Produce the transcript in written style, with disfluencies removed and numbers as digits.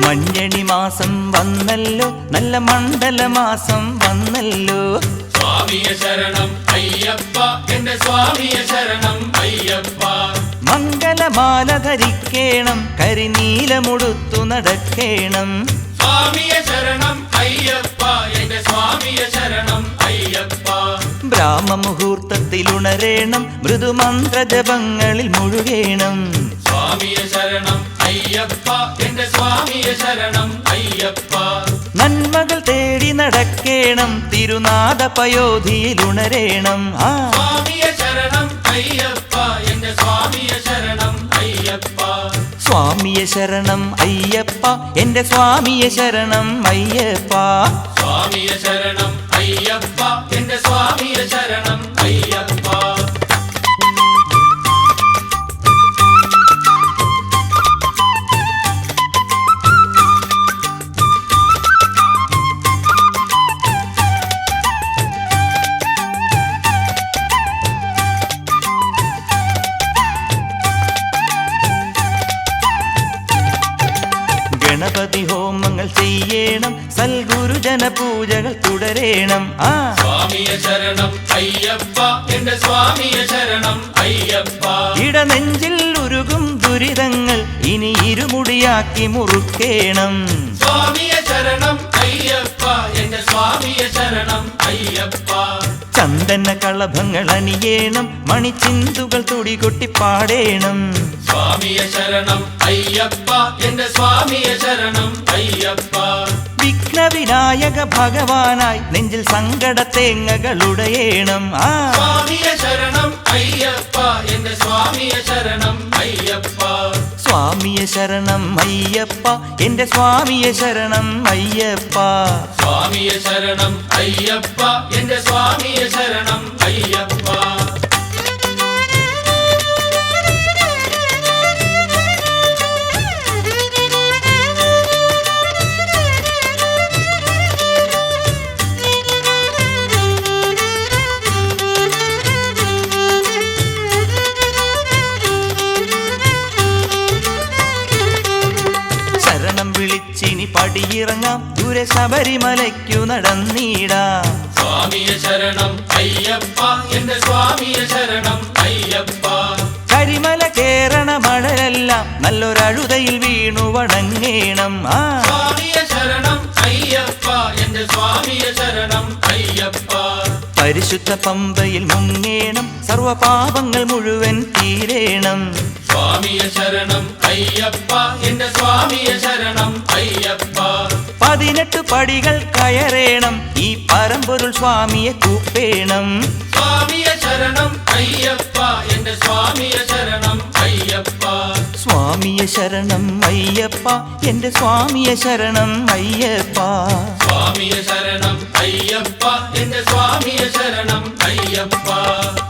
മഞ്ഞണി മാസം വന്നല്ലോ, നല്ല മണ്ഡല മാസം വന്നല്ലോ. സ്വാമിയെ ശരണം അയ്യപ്പ, എന്റെ സ്വാമിയെ ശരണം അയ്യപ്പ. മംഗലമാല ധരിക്കേണം, കരിനീലമുടുത്തു നടക്കേണം. സ്വാമിയെ ശരണം അയ്യപ്പ, എന്റെ സ്വാമിയെ ശരണം അയ്യപ്പ. ബ്രാഹ്മമുഹൂർത്തത്തിലുണരേണം, മൃദുമന്ത്രജപങ്ങളിൽ മുഴുകേണം. സ്വാമിയെ ശരണം അയ്യപ്പ, എന്റെ സ്വാമിയെ ശരണം അയ്യപ്പ. നന്മകൾ തേടി നടക്കേണം, തിരുനാഥ പയോധിയിലുണരേണം. സ്വാമിയെ ശരണം അയ്യപ്പ, എന്റെ സ്വാമിയെ ശരണം അയ്യപ്പ. സ്വാമിയെ ശരണം അയ്യപ്പ, എന്റെ സ്വാമിയെ ശരണം അയ്യപ്പ. സ്വാമിയെ ശരണം അയ്യപ്പ, എന്റെ സ്വാമിയെ ശരണം അയ്യപ്പ. ഗണപതി ഹോമങ്ങൾ ചെയ്യണം, സൽഗുരുജന പൂജകൾ തുടരേണം. സ്വാമിയെ ശരണം അയ്യപ്പ, എന്റെ സ്വാമിയെ ശരണം അയ്യപ്പ. ഇടനെഞ്ചിൽ ഉരുകും ദുരിതങ്ങൾ ഇനി ഇരുമുടിയാക്കി മുറുക്കേണം. സ്വാമിയെ ശരണം അയ്യപ്പ, എന്റെ സ്വാമിയെ ശരണം അയ്യപ്പ. ചന്ദന കളഭങ്ങൾ അണിയേണം, മണിച്ചിന്തുകൾ തുടികൊട്ടി പാടേണം. സ്വാമിയെ ശരണം അയ്യപ്പ, എന്റെ സ്വാമിയെ ശരണം അയ്യപ്പ. വിഘ്നവിനായക ഭഗവാനായി നെഞ്ചിൽ സങ്കടത്തേങ്ങകളുടയേണം. സ്വാമിയെ ശരണം അയ്യപ്പ, എന്റെ സ്വാമിയെ ശരണം അയ്യപ്പ. സ്വാമിയെ ശരണം അയ്യപ്പ, എന്റെ സ്വാമിയെ ശരണം അയ്യപ്പ. സ്വാമിയെ ശരണം അയ്യപ്പ, എന്റെ സ്വാമിയെ ശരണം അയ്യപ്പ. ശരണം വിളിച്ചിനി പടിയിറങ്ങാം, ദൂരെ ശബരിമലയ്ക്കു നടന്നിടാം. സ്വാമിയെ ശരണം അയ്യപ്പ, എന്റെ സ്വാമിയെ ശരണം അയ്യപ്പ. കരിമല കേറണ മഴയെല്ലാം നല്ലൊരഴുതയിൽ വീണു വണങ്ങേണം. സ്വാമിയെ ശരണം അയ്യപ്പ, എന്റെ സ്വാമിയെ ശരണം അയ്യപ്പ. പരിശുദ്ധ പമ്പയിൽ മുങ്ങേണം, സർവപാപങ്ങൾ മുഴുവൻ തീരേണം. സ്വാമിയെ ശരണം അയ്യപ്പ, എന്റെ സ്വാമിയെ ശരണം അയ്യപ്പ. 18 പടികൾ കയറേണം, ഈ പരമ്പൊരുൾ സ്വാമിയെ കൂപ്പേണം. സ്വാമിയെ ശരണം അയ്യപ്പ, എന്റെ സ്വാമിയെ ശരണം അയ്യപ്പ. സ്വാമിയെ ശരണം അയ്യപ്പ, എന്റെ സ്വാമിയെ ശരണം അയ്യപ്പ. സ്വാമിയെ ശരണം അയ്യപ്പ, എന്റെ സ്വാമിയെ ശരണം അയ്യപ്പ.